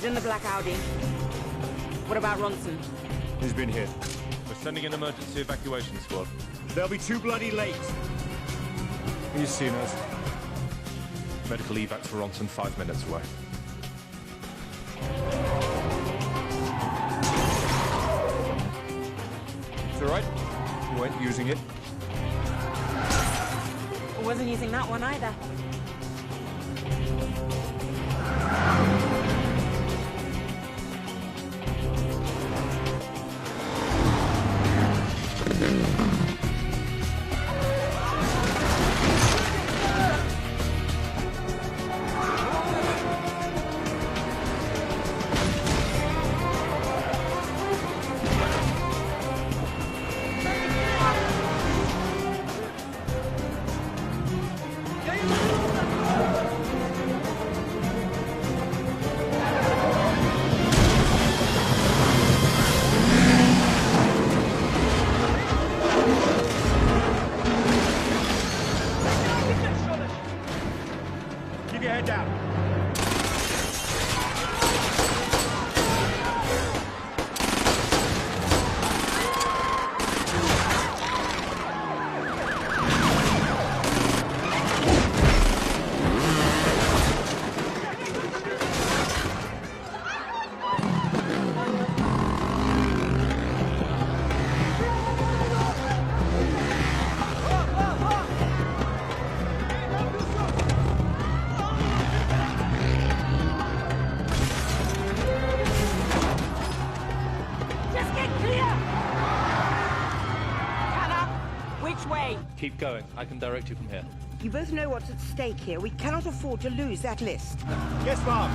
He's in the black Audi. What about Ronson? He's been here. We're sending an emergency evacuation squad. They'll be too bloody late. He's seen us. Medical evac for Ronson 5 minutes away. It's all right. You weren't using it. I wasn't using that one either. Keep your head down. Which way? Keep going. I can direct you from here. You both know what's at stake here. We cannot afford to lose that list. Yes, Mom.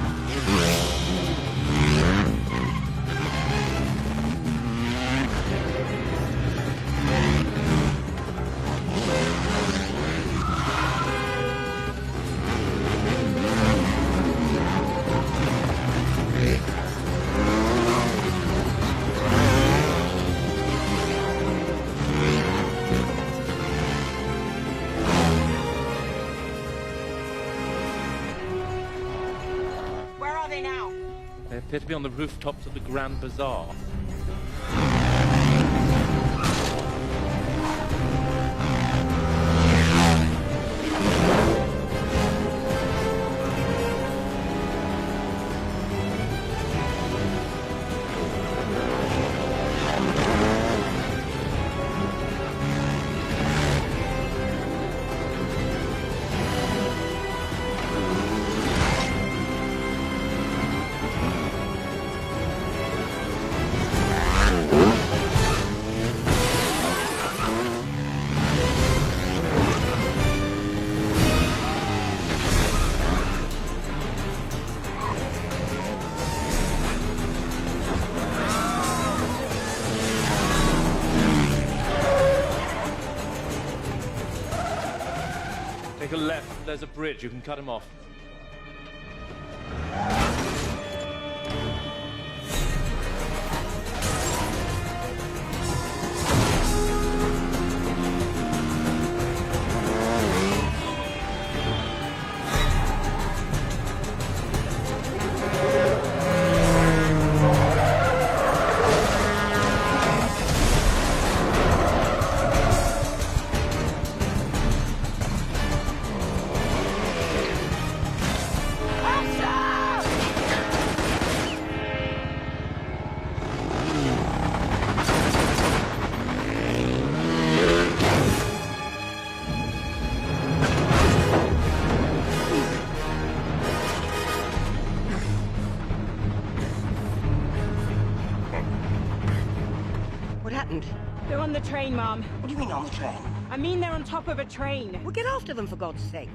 Now? They appear to be on the rooftops of the Grand Bazaar. Take a left. There's a bridge. You can cut him off. What happened? They're on the train, Mom. What do you mean on the train? I mean they're on top of a train. Well, get after them, for God's sake.